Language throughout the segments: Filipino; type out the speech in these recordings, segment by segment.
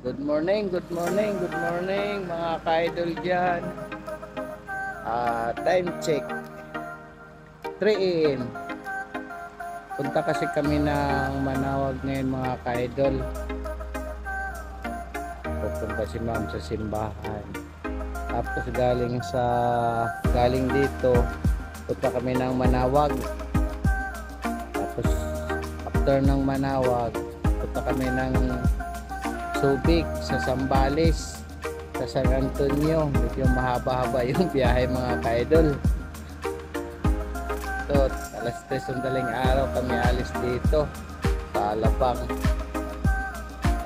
Good morning, good morning, good morning mga ka-idol dyan. Time check 3 AM. Punta kasi kami ng Manawag ngayon mga ka-idol. Pupunta si ma'am sa simbahan. Tapos galing dito punta kami ng Manawag. Tapos after ng Manawag punta kami ng Subic sa Zambales sa San Antonio. Medyo mahaba-haba yung biyahe mga ka-idol. So, alas 3 sandaling araw kami alis dito sa Alabang.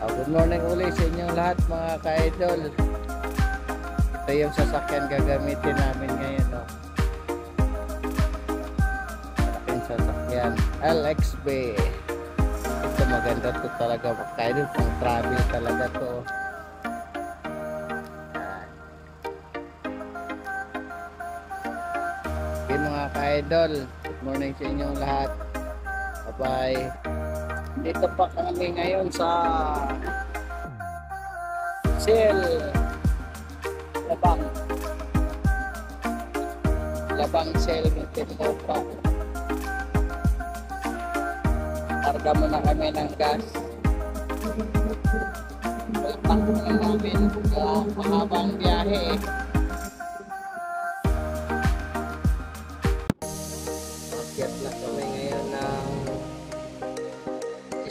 Good morning ulit sa inyong lahat mga ka-idol. Ito yung sasakyan gagamitin namin ngayon, no? Malaking sasakyan LXB. Ito maganda to talaga mga ka-idol, pang travel talaga to. Okay mga ka-idol, good morning sa inyong lahat. Bye bye. Dito pa kami ngayon sa Labang Shell Muntinlupa. Karga muna kami ng gas. Pagtak na namin mahabang biyahe. Akyat na kami ngayon ng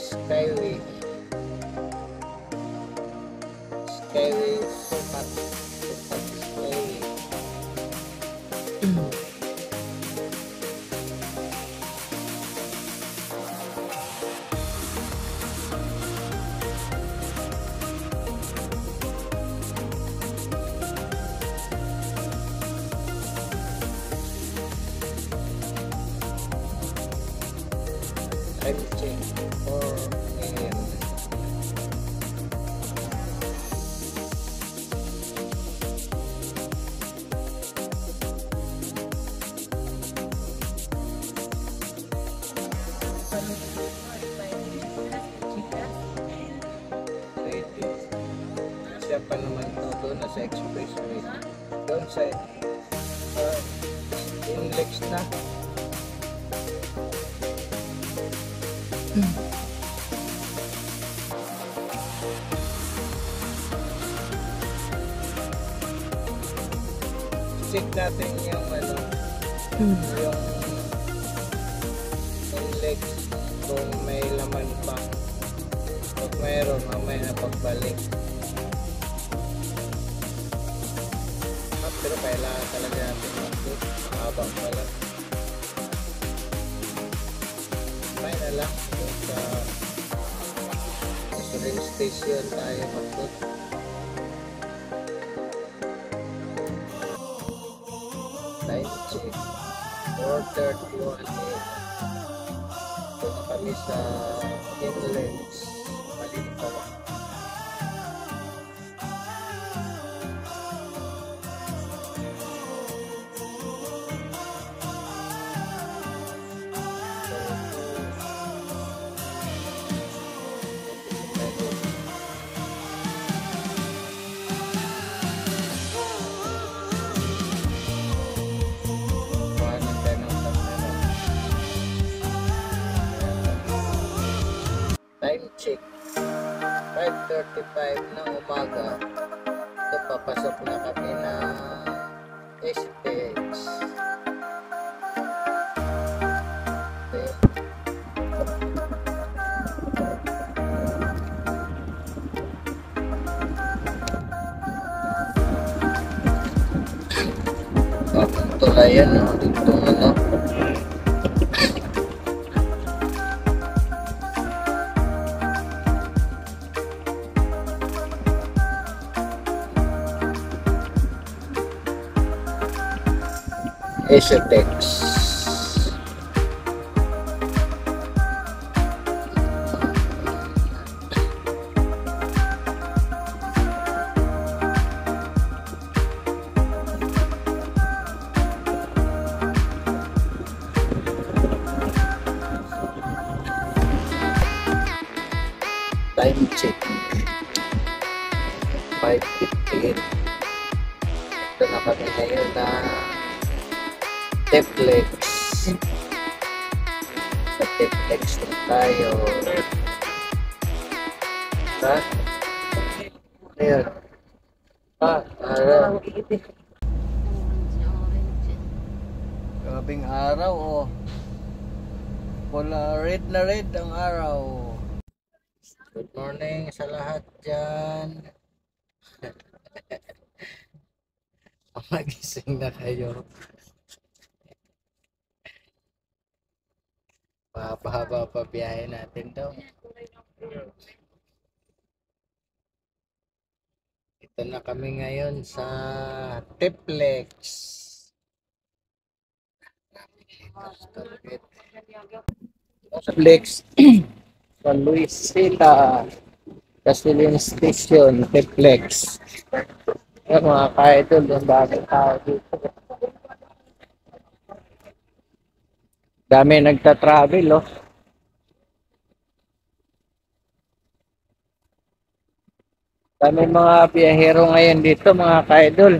Skyway Sukat Skyway. Time check 4 AM. Siya pa naman to, doon na sa expressway, doon sa Inlex na. Check natin yung yung Inlex kung may laman pa. Pag mayroon, mamaya na pagbalik. Pero kailangan talaga natin mag-book. Mahabang pala. May na lang sa gasoline station tayo mag-book. Time check 4:31 AM. Ito na kami sa Inlex Malintawa. Time check 5:35 ng umaga. Ito, papasok na kami na STX. Bakit tulayan, no? Dito STX. Time check 5:15. Ito na kami ngayon na Teplex. Sa Teplex na tayo. Ha? Ayan. Araw. Grabing araw, oh. Pula red na red ang araw. Good morning sa lahat dyan. Magising na kayo. Mahaba pa biyahe natin daw. Ito na kami ngayon sa Teplex. Teplex sa Luisita Gasoline Station, Teplex. Ayan mga ka-idol, yung bagay tao dito. Dami nagta-travel, oh. Dami mga biyahero ngayon dito, mga ka-idol.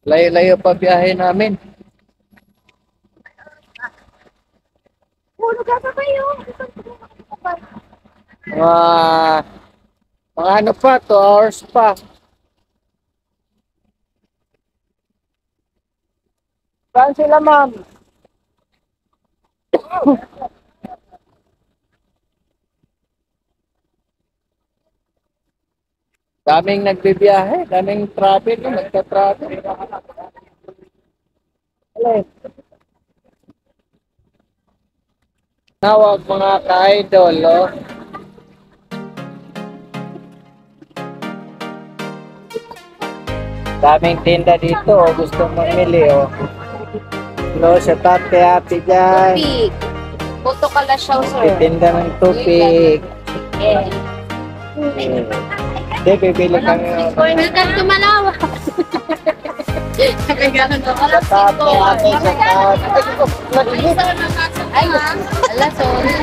Layo-layo pa biyahe namin. Puno ka pa kayo. Mga ano pa, 2 hours pa. Saan sila, ma'am? Daming nagbibiyahe, daming travel, nagka-travel. Alay. Tawag mga ka-idol, oh. Daming tinda dito, oh. Gusto mamili, oh. Hello, shout out kay ate dyan. Tupig. Puto ka na siya, sir. Titinda ng tupig. Yeah. Hindi, bibili kami. Welcome to Malawa. Shout out kay ate, shout out. Ay, ala, sorry.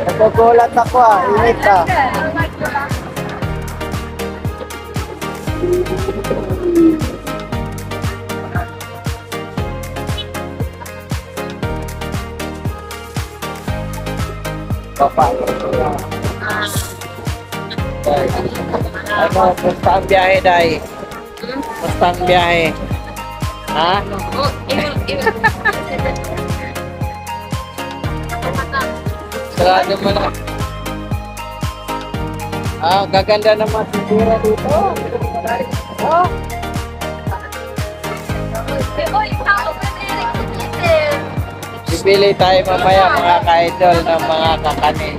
Nagugulat ako, init, ah. Papa. Ano, basta ang biyahe, Day? Basta ang biyahe. Ha? Sarado mo na. Gaganda naman sisira dito. Oh. Bibili tayo mamaya mga ka-idol ng mga kakanin.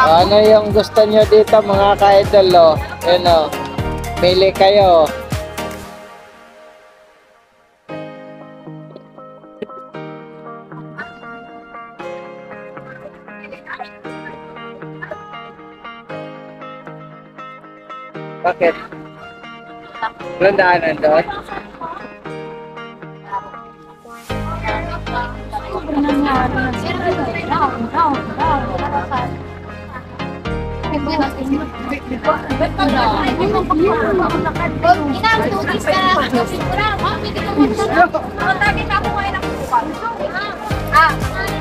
Ano yung gusto nyo dito mga ka-idol, oh? Yun, oh. Pili kayo. Bakit? Walang daanan doon?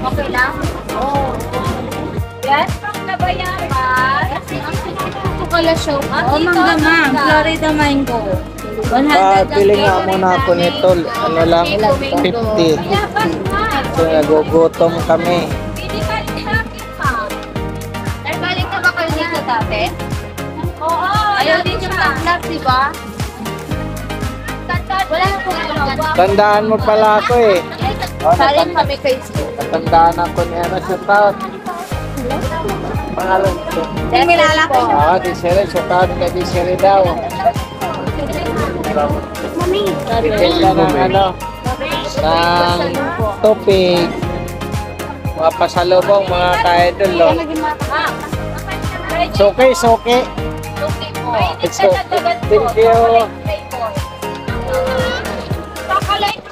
Okay lang? Oo. Yes? Chocolate show. Oh, mangga ma'am. Florida mango. 100 Pili nga muna ako nito. Ano lang? 50. So, nagugutom kami. Nagbalik na ba kayo dito dati? Oo. Ayaw din yung vlog, di ba? Wala na po yung Tandaan mo pala ako, eh. Saling kami kay school. Tandaan ako ni ano, shout out. Pangalan ko. Milala ko. Disere, shout out kay Disere daw. Titinda ng ano, ng tupig. Mga pasalubong, mga ka-idol, oh. Soke, soke. It's okay. Thank you.